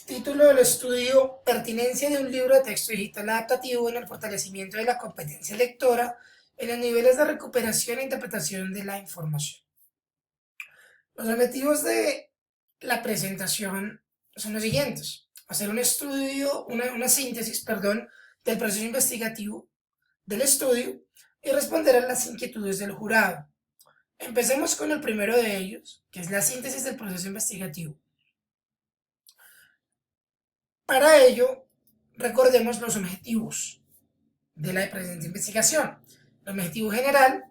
Título del estudio: Pertinencia de un libro de texto digital adaptativo en el fortalecimiento de la competencia lectora en los niveles de recuperación e interpretación de la información. Los objetivos de la presentación son los siguientes: hacer un estudio, una síntesis, perdón, del proceso investigativo del estudio y responder a las inquietudes del jurado. Empecemos con el primero de ellos, que es la síntesis del proceso investigativo. Para ello, recordemos los objetivos de la presente investigación. El objetivo general: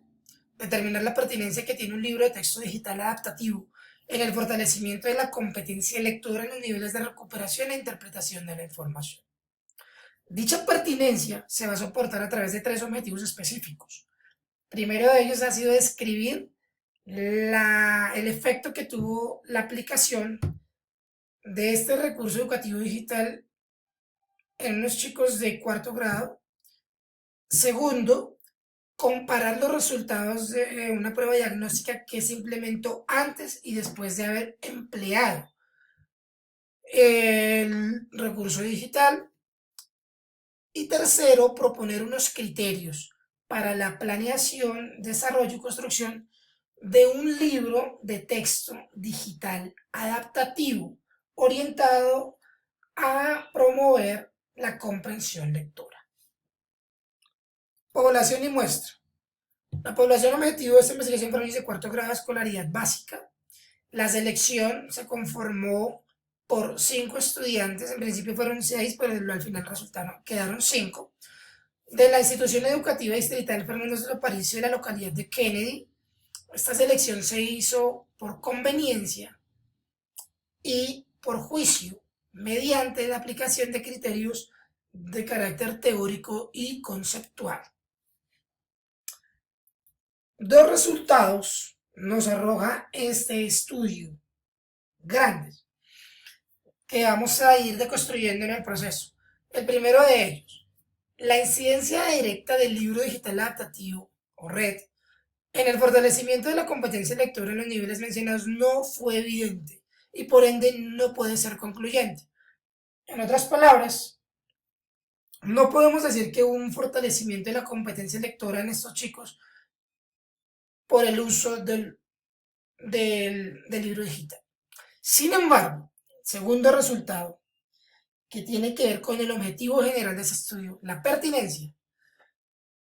determinar la pertinencia que tiene un libro de texto digital adaptativo en el fortalecimiento de la competencia lectora en los niveles de recuperación e interpretación de la información. Dicha pertinencia se va a soportar a través de tres objetivos específicos. Primero de ellos ha sido describir el efecto que tuvo la aplicación de este recurso educativo digital en unos chicos de cuarto grado. Segundo, comparar los resultados de una prueba diagnóstica que se implementó antes y después de haber empleado el recurso digital. Y tercero, proponer unos criterios para la planeación, desarrollo y construcción de un libro de texto digital adaptativo orientado a promover la comprensión lectora. Población y muestra. La población objetivo de esta investigación fueron niños de cuarto grado de escolaridad básica. La selección se conformó por 5 estudiantes, en principio fueron 6, pero al final quedaron 5, de la institución educativa distrital Fernando de Aparicio de la localidad de Kennedy. Esta selección se hizo por conveniencia y por juicio, mediante la aplicación de criterios de carácter teórico y conceptual. Dos resultados nos arroja este estudio, grandes, que vamos a ir deconstruyendo en el proceso. El primero de ellos: la incidencia directa del libro digital adaptativo o red en el fortalecimiento de la competencia lectora en los niveles mencionados no fue evidente y por ende no puede ser concluyente. En otras palabras, no podemos decir que hubo un fortalecimiento de la competencia lectora en estos chicos por el uso del libro digital. Sin embargo, segundo resultado, que tiene que ver con el objetivo general de ese estudio, la pertinencia,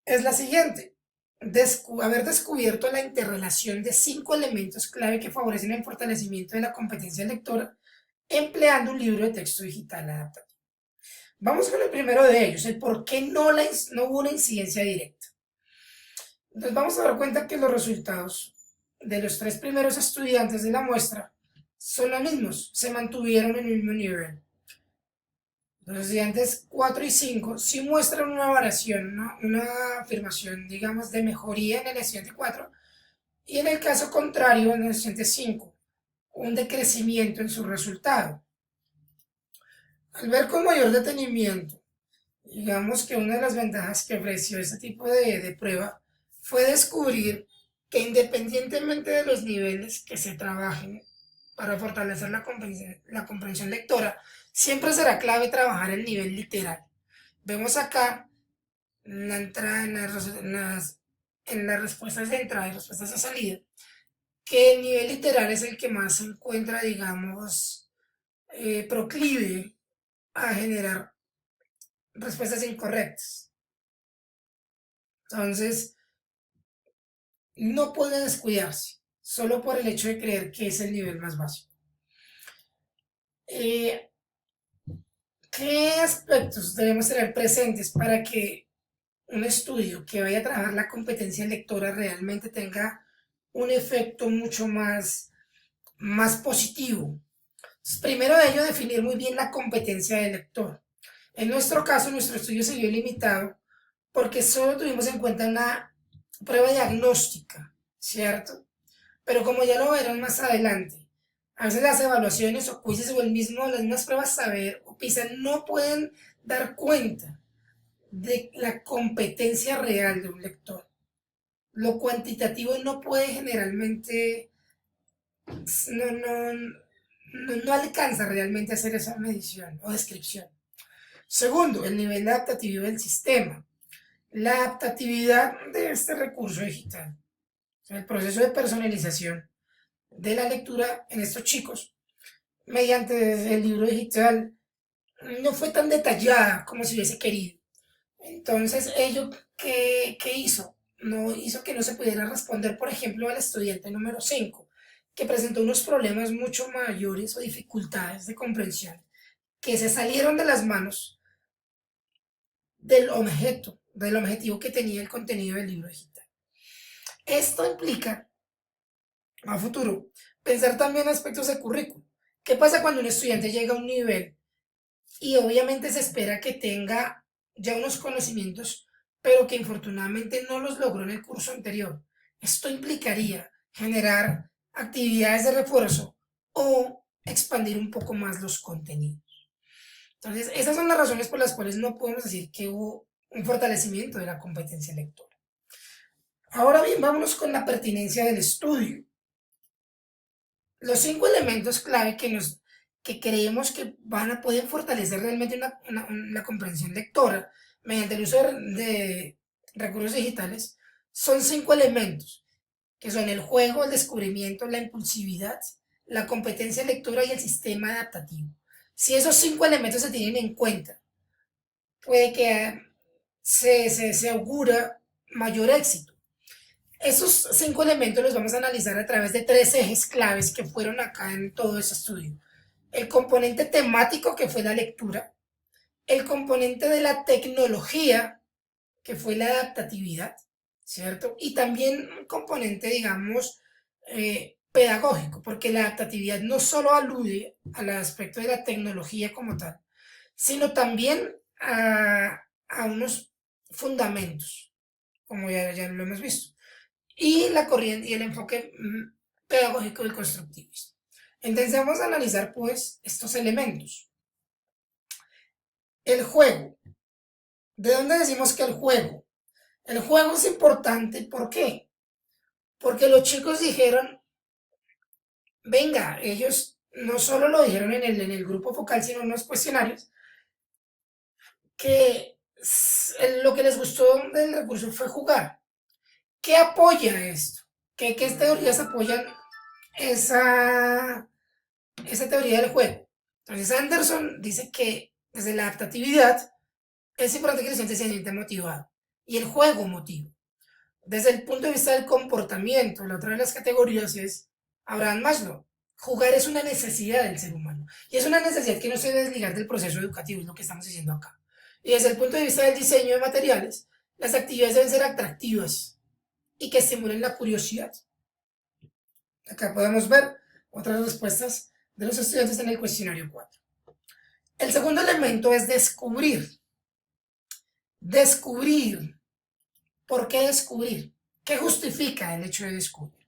es la siguiente: haber descubierto la interrelación de 5 elementos clave que favorecen el fortalecimiento de la competencia lectora empleando un libro de texto digital adaptativo. Vamos con el primero de ellos, el por qué no hubo una incidencia directa. Entonces vamos a dar cuenta que los resultados de los 3 primeros estudiantes de la muestra son los mismos, se mantuvieron en el mismo nivel. Los estudiantes 4 y 5 sí muestran una variación, una afirmación, digamos, de mejoría en el estudiante 4, y en el caso contrario, en el estudiante 5, un decrecimiento en su resultado. Al ver con mayor detenimiento, digamos que una de las ventajas que ofreció este tipo de prueba fue descubrir que, independientemente de los niveles que se trabajen para fortalecer la comprensión lectora, siempre será clave trabajar el nivel literal. Vemos acá en la entrada, en las respuestas de entrada y respuestas de salida, que el nivel literal es el que más se encuentra, digamos, proclive a generar respuestas incorrectas. Entonces, no puede descuidarse solo por el hecho de creer que es el nivel más básico. Eh, ¿Qué aspectos debemos tener presentes para que un estudio que vaya a trabajar la competencia lectora realmente tenga un efecto mucho más positivo? Entonces, primero de ello, definir muy bien la competencia del lector. En nuestro caso, nuestro estudio se vio limitado porque solo tuvimos en cuenta una prueba diagnóstica, ¿cierto? Pero como ya lo verán más adelante, a veces las evaluaciones o quizzes o las mismas pruebas saber o PISA no pueden dar cuenta de la competencia real de un lector. Lo cuantitativo no puede generalmente, no, no alcanza realmente a hacer esa medición o descripción. Segundo, el nivel adaptativo del sistema. La adaptatividad de este recurso digital, o sea, el proceso de personalización de la lectura en estos chicos mediante el libro digital no fue tan detallada como se hubiese querido. Entonces, ello, ¿qué hizo? No hizo que no se pudiera responder, por ejemplo, al estudiante número 5, que presentó unos problemas mucho mayores o dificultades de comprensión que se salieron de las manos del objetivo que tenía el contenido del libro digital. Esto implica, a futuro, pensar también aspectos de currículum. ¿Qué pasa cuando un estudiante llega a un nivel y obviamente se espera que tenga ya unos conocimientos, pero que infortunadamente no los logró en el curso anterior? Esto implicaría generar actividades de refuerzo o expandir un poco más los contenidos. Entonces, esas son las razones por las cuales no podemos decir que hubo un fortalecimiento de la competencia lectora. Ahora bien, vámonos con la pertinencia del estudio. Los 5 elementos clave que creemos que pueden fortalecer realmente la comprensión lectora mediante el uso de recursos digitales son 5 elementos, que son el juego, el descubrimiento, la impulsividad, la competencia lectora y el sistema adaptativo. Si esos 5 elementos se tienen en cuenta, puede que se augura mayor éxito. Esos 5 elementos los vamos a analizar a través de 3 ejes claves que fueron acá en todo este estudio. El componente temático, que fue la lectura, el componente de la tecnología, que fue la adaptatividad, ¿cierto? Y también un componente, digamos, pedagógico, porque la adaptatividad no solo alude al aspecto de la tecnología como tal, sino también a unos fundamentos, como ya lo hemos visto, y la corriente y el enfoque pedagógico del constructivismo. Entonces vamos a analizar pues estos elementos. El juego. ¿De dónde decimos que el juego? El juego es importante, ¿por qué? Porque los chicos dijeron, venga, ellos no solo lo dijeron en el grupo focal, sino en los cuestionarios, que lo que les gustó del recurso fue jugar. ¿Qué apoya esto? ¿Qué teorías apoyan esa, esa teoría del juego? Entonces Anderson dice que desde la adaptatividad es importante que el estudiante se sienta motivado y el juego motiva. Desde el punto de vista del comportamiento, la otra de las categorías es Abraham Maslow. Jugar es una necesidad del ser humano y es una necesidad que no se debe desligar del proceso educativo, es lo que estamos diciendo acá. Y desde el punto de vista del diseño de materiales, las actividades deben ser atractivas y que estimulen la curiosidad. Acá podemos ver otras respuestas de los estudiantes en el cuestionario 4. El segundo elemento es descubrir. Descubrir. ¿Por qué descubrir? ¿Qué justifica el hecho de descubrir?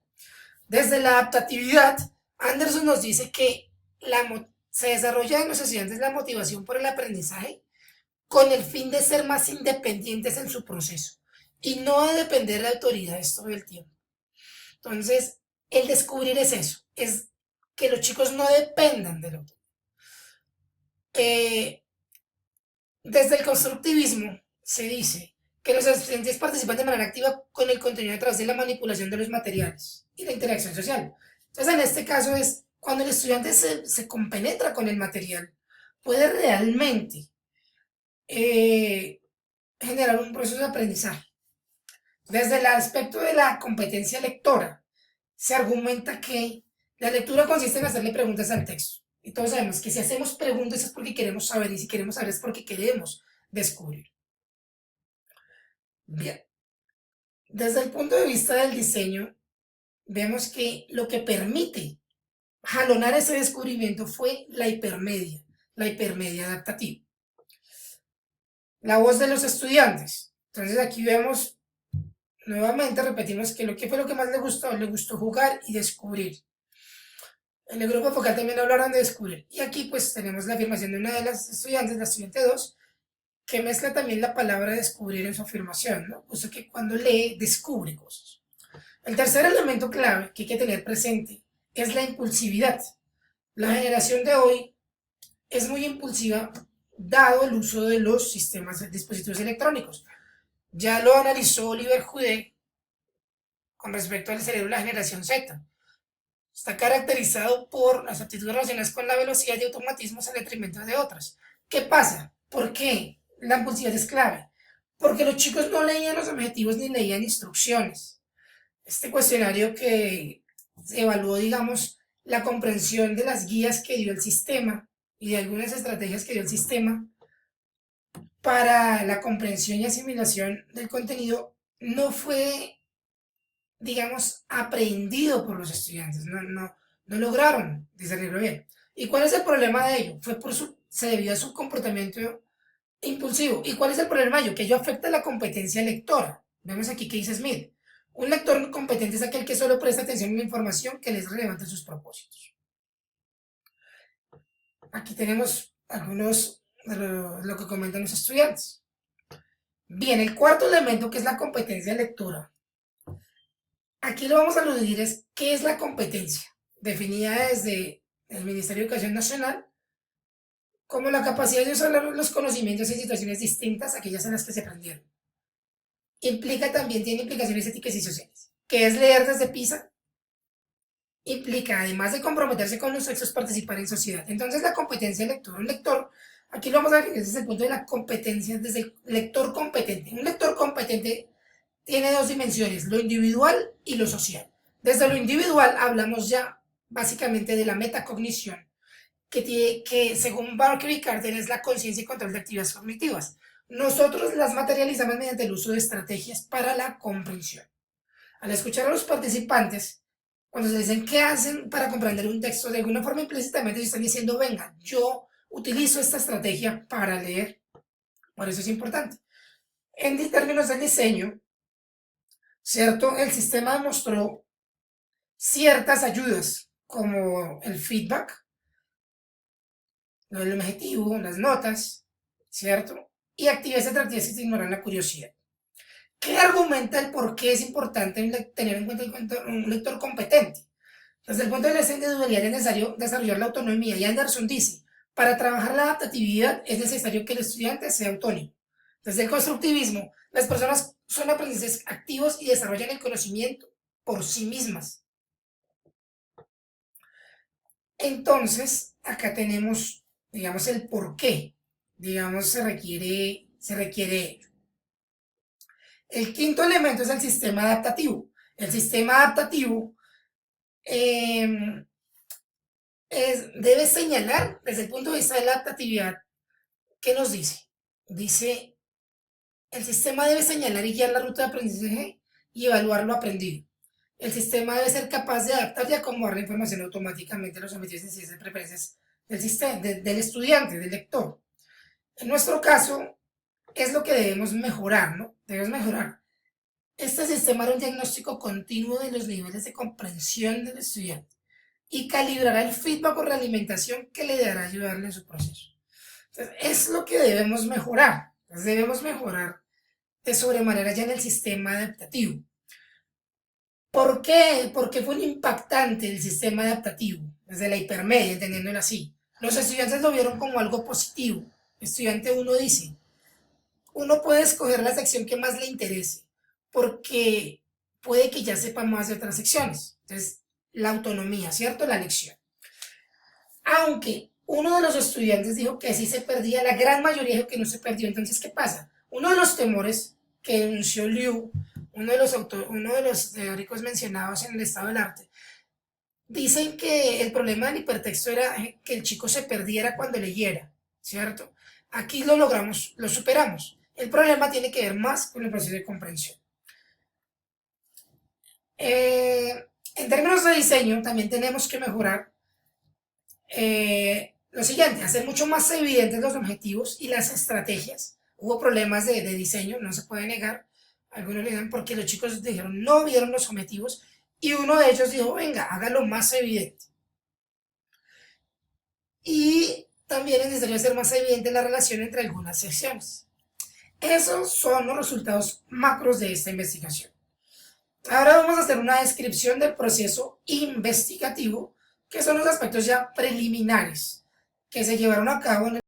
Desde la adaptatividad, Anderson nos dice que se desarrolla en los estudiantes la motivación por el aprendizaje con el fin de ser más independientes en su proceso y no de depender de autoridades todo el tiempo. Entonces, el descubrir es eso, es que los chicos no dependan de la autoridad. Desde el constructivismo se dice que los estudiantes participan de manera activa con el contenido a través de la manipulación de los materiales y la interacción social. Entonces, en este caso es cuando el estudiante se compenetra con el material, puede realmente generar un proceso de aprendizaje. Desde el aspecto de la competencia lectora, se argumenta que la lectura consiste en hacerle preguntas al texto. Y todos sabemos que si hacemos preguntas es porque queremos saber, y si queremos saber es porque queremos descubrir. Bien, desde el punto de vista del diseño, vemos que lo que permite jalonar ese descubrimiento fue la hipermedia adaptativa. La voz de los estudiantes. Entonces aquí vemos, nuevamente repetimos que lo que fue lo que más le gustó jugar y descubrir. En el grupo focal también hablaron de descubrir. Y aquí pues tenemos la afirmación de una de las estudiantes, la estudiante 2, que mezcla también la palabra descubrir en su afirmación, ¿no? O sea que cuando lee, descubre cosas. El tercer elemento clave que hay que tener presente es la impulsividad. La generación de hoy es muy impulsiva dado el uso de los sistemas de dispositivos electrónicos. Ya lo analizó Oliver Jude con respecto al cerebro de la generación Z. Está caracterizado por las aptitudes relacionadas con la velocidad y automatismos al detrimento de otras. ¿Qué pasa? ¿Por qué la impulsividad es clave? Porque los chicos no leían los objetivos ni leían instrucciones. Este cuestionario que evaluó, digamos, la comprensión de las guías que dio el sistema y de algunas estrategias que dio el sistema para la comprensión y asimilación del contenido, no fue, digamos, aprendido por los estudiantes, no lograron discernirlo bien. ¿Y cuál es el problema de ello? Se debió a su comportamiento impulsivo. ¿Y cuál es el problema de ello? Que ello afecta la competencia lectora. Vemos aquí que dice Smith. Un lector competente es aquel que solo presta atención a la información que les relevante a sus propósitos. Aquí tenemos algunos de lo que comentan los estudiantes. Bien, el cuarto elemento, que es la competencia lectora. Aquí lo vamos a aludir es qué es la competencia, definida desde el Ministerio de Educación Nacional como la capacidad de usar los conocimientos en situaciones distintas a aquellas en las que se aprendieron. Tiene implicaciones éticas y sociales. ¿Qué es leer desde PISA? Implica, además de comprometerse con los sexos, participar en sociedad. Entonces, la competencia lectora, un lector, aquí lo vamos a ver desde el punto de la competencia, desde el lector competente. Un lector competente tiene dos dimensiones, lo individual y lo social. Desde lo individual hablamos ya básicamente de la metacognición, que según Barker y Carter es la conciencia y control de actividades cognitivas. Nosotros las materializamos mediante el uso de estrategias para la comprensión. Al escuchar a los participantes, cuando se dicen qué hacen para comprender un texto, de alguna forma implícitamente se están diciendo, venga, yo utilizo esta estrategia para leer. Por eso es importante. En términos del diseño, ¿cierto? El sistema demostró ciertas ayudas, como el feedback, el objetivo, las notas, ¿cierto? Y actividades atractivas que ignoran la curiosidad. ¿Qué argumenta el por qué es importante tener en cuenta un lector competente? Desde el punto de vista individualidad es necesario desarrollar la autonomía, y Anderson dice, para trabajar la adaptatividad es necesario que el estudiante sea autónomo. Desde el constructivismo, las personas son aprendices activos y desarrollan el conocimiento por sí mismas. Entonces, acá tenemos, digamos, el por qué, digamos, se requiere ello. El quinto elemento es el sistema adaptativo. El sistema adaptativo debe señalar, desde el punto de vista de la adaptatividad, ¿qué nos dice? Dice, el sistema debe señalar y guiar la ruta de aprendizaje y evaluar lo aprendido. El sistema debe ser capaz de adaptar y acomodar la información automáticamente a los objetivos y preferencias del sistema, del estudiante, del lector. En nuestro caso, es lo que debemos mejorar, ¿no? Debemos mejorar. Este sistema era un diagnóstico continuo de los niveles de comprensión del estudiante y calibrará el feedback o realimentación que le dará ayudarle en su proceso. Entonces, es lo que debemos mejorar. Entonces, debemos mejorar de sobremanera ya en el sistema adaptativo. ¿Por qué? Porque fue un impactante el sistema adaptativo, desde la hipermedia, entendiéndolo así. Los estudiantes lo vieron como algo positivo. Estudiante 1 dice, uno puede escoger la sección que más le interese, porque puede que ya sepa más de otras secciones. Entonces, la autonomía, ¿cierto? La lección. Aunque uno de los estudiantes dijo que sí se perdía, la gran mayoría dijo que no se perdió. Entonces, ¿qué pasa? Uno de los temores que denunció Liu, uno de los teóricos mencionados en el estado del arte, dicen que el problema del hipertexto era que el chico se perdiera cuando leyera, ¿cierto? Aquí lo logramos, lo superamos. El problema tiene que ver más con el proceso de comprensión. En términos de diseño, también tenemos que mejorar lo siguiente, hacer mucho más evidentes los objetivos y las estrategias. Hubo problemas de diseño, no se puede negar. Algunos le dijeron porque los chicos dijeron no vieron los objetivos y uno de ellos dijo, venga, hágalo más evidente. Y también es necesario hacer más evidente la relación entre algunas secciones. Esos son los resultados macros de esta investigación. Ahora vamos a hacer una descripción del proceso investigativo que son los aspectos ya preliminares que se llevaron a cabo en